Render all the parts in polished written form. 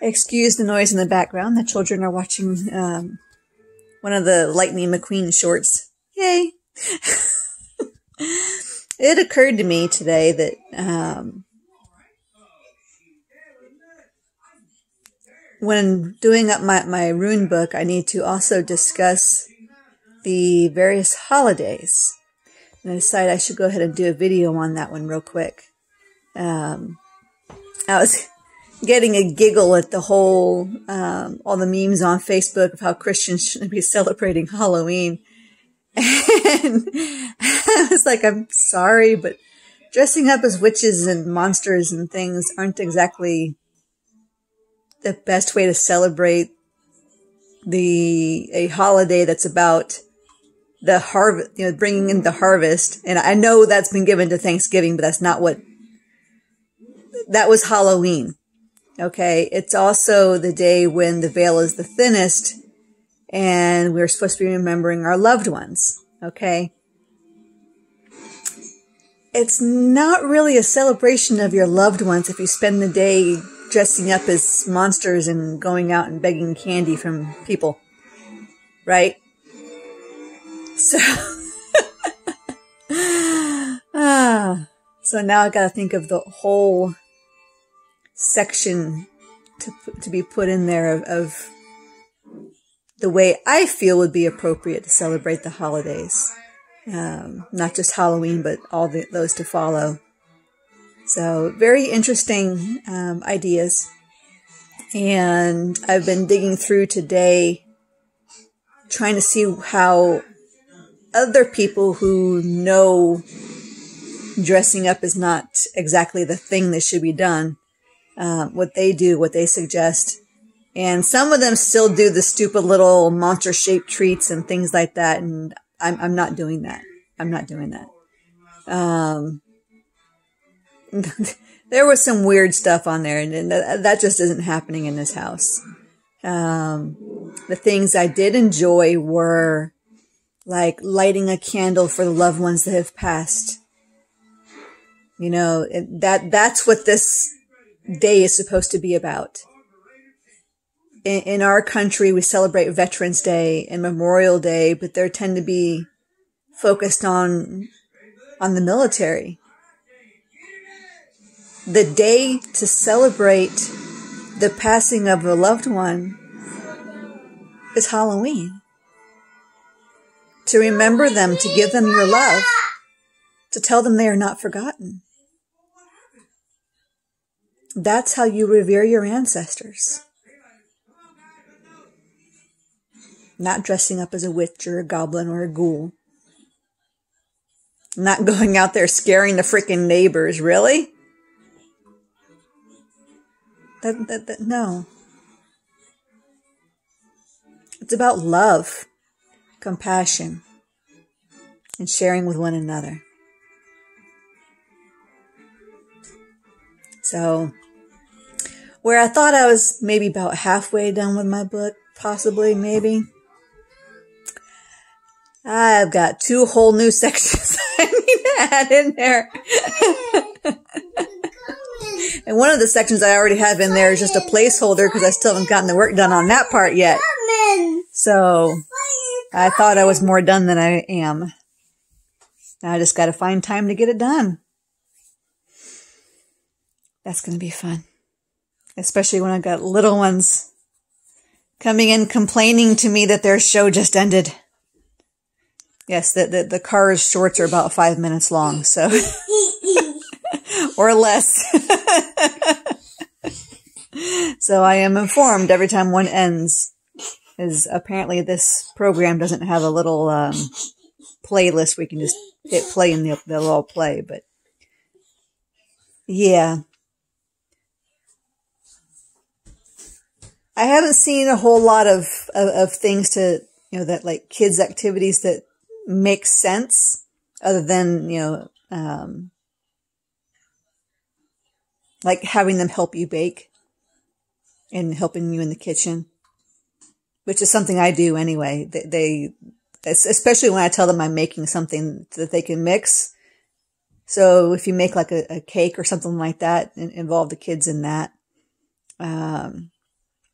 Excuse the noise in the background. The children are watching one of the Lightning McQueen shorts. Yay! It occurred to me today that when doing up my rune book, I need to also discuss the various holidays. And I decided I should go ahead and do a video on that one real quick. I was getting a giggle at the whole, all the memes on Facebook of how Christians shouldn't be celebrating Halloween. And I was like, I'm sorry, but dressing up as witches and monsters and things aren't exactly the best way to celebrate a holiday that's about the harvest, bringing in the harvest. And I know that's been given to Thanksgiving, but that's not that was Halloween. Okay. It's also the day when the veil is the thinnest and we're supposed to be remembering our loved ones. Okay. It's not really a celebration of your loved ones if you spend the day dressing up as monsters and going out and begging candy from people. Right? So, so now I gotta think of the whole section to be put in there of the way I feel would be appropriate to celebrate the holidays. Not just Halloween, but all those to follow. So very interesting ideas. And I've been digging through today, trying to see how other people who know dressing up is not exactly the thing that should be done, what they do, what they suggest. And some of them still do the stupid little monster-shaped treats and things like that. And I'm not doing that. I'm not doing that. There was some weird stuff on there, and that just isn't happening in this house. The things I did enjoy were like lighting a candle for the loved ones that have passed. That's what this day is supposed to be about. In our country, we celebrate Veterans Day and Memorial Day, but they tend to be focused on the military. The day to celebrate the passing of a loved one is Halloween. To remember them, to give them your love, to tell them they are not forgotten. That's how you revere your ancestors. Not dressing up as a witch or a goblin or a ghoul. Not going out there scaring the freaking neighbors, really? No. It's about love, compassion, and sharing with one another. So, where I thought I was maybe about halfway done with my book, possibly, maybe, I've got 2 whole new sections I need to add in there. And one of the sections I already have in there is just a placeholder because I still haven't gotten the work done on that part yet. So I thought I was more done than I am. Now I just got to find time to get it done. That's going to be fun. Especially when I've got little ones coming in complaining to me that their show just ended. Yes, the car's shorts are about 5 minutes long, so. Or less. So I am informed every time one ends, is apparently this program doesn't have a little playlist we can just hit play and they'll all play. But yeah, I haven't seen a whole lot of things to, that like kids activities that make sense other than, like having them help you bake and helping you in the kitchen, which is something I do anyway. Especially when I tell them I'm making something that they can mix. So if you make like a cake or something like that and involve the kids in that,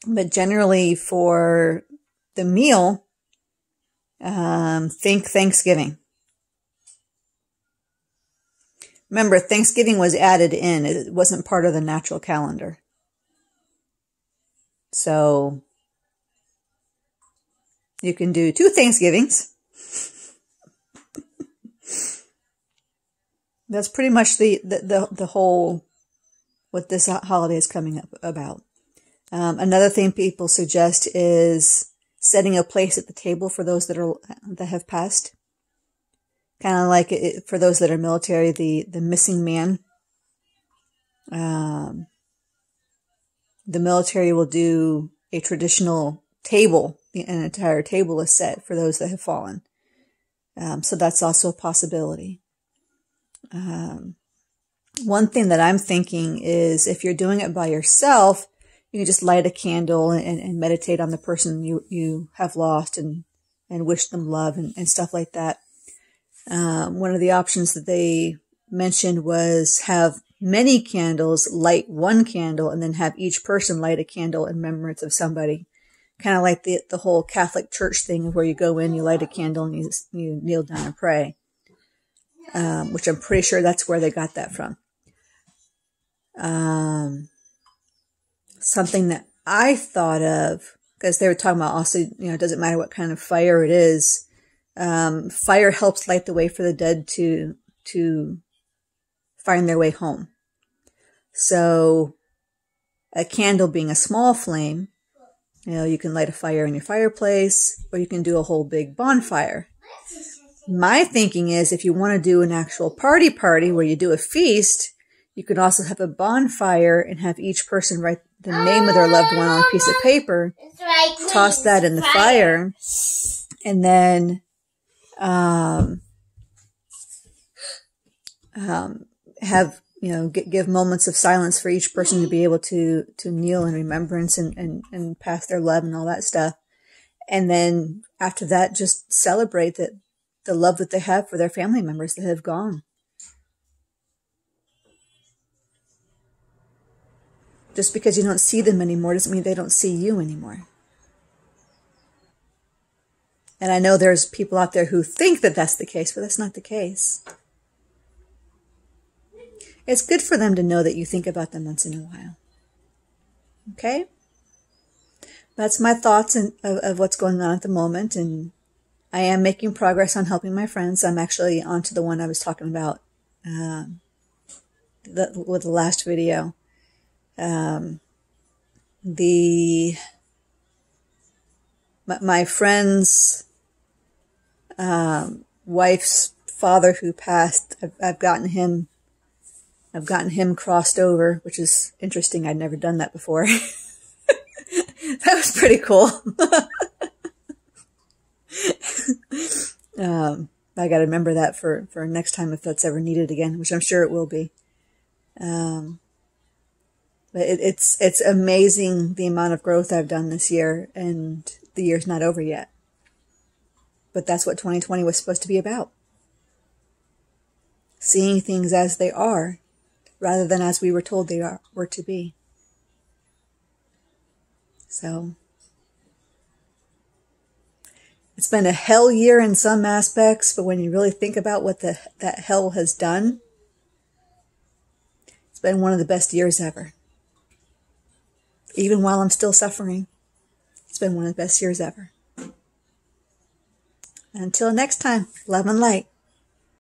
But generally for the meal, think Thanksgiving. Remember, Thanksgiving was added in. It wasn't part of the natural calendar. So you can do 2 Thanksgivings. That's pretty much the whole, what this holiday is coming up about. Another thing people suggest is setting a place at the table for those that have passed. Kind of like for those that are military, the missing man. The military will do a traditional table. An entire table is set for those that have fallen. So that's also a possibility. One thing that I'm thinking is if you're doing it by yourself, you can just light a candle and meditate on the person you have lost and wish them love and stuff like that. One of the options that they mentioned was have many candles, light one candle, and then have each person light a candle in remembrance of somebody. Kind of like the whole Catholic Church thing where you go in, you light a candle, and you kneel down and pray. Which I'm pretty sure that's where they got that from. Something that I thought of, because they were talking about also, it doesn't matter what kind of fire it is. Fire helps light the way for the dead to find their way home. So a candle being a small flame, you can light a fire in your fireplace, or you can do a whole big bonfire. My thinking is if you want to do an actual party where you do a feast, you could also have a bonfire and have each person write the name of their loved one on a piece of paper, toss that in the fire, and then have, give moments of silence for each person to be able to kneel in remembrance and pass their love and all that stuff. And then after that, just celebrate the love that they have for their family members that have gone. Just because you don't see them anymore doesn't mean they don't see you anymore. And I know there's people out there who think that that's the case, but that's not the case. It's good for them to know that you think about them once in a while. Okay? That's my thoughts of what's going on at the moment, and I am making progress on helping my friends. I'm actually on to the one I was talking about with the last video. My friend's wife's father who passed, I've gotten him crossed over, which is interesting. I'd never done that before. That was pretty cool. I got to remember that for next time if that's ever needed again, which I'm sure it will be. But it's amazing the amount of growth I've done this year, and the year's not over yet. But that's what 2020 was supposed to be about. Seeing things as they are, rather than as we were told they were to be. So, it's been a hell year in some aspects, but when you really think about what that hell has done, it's been one of the best years ever. Even while I'm still suffering, it's been one of the best years ever. Until next time, love and light.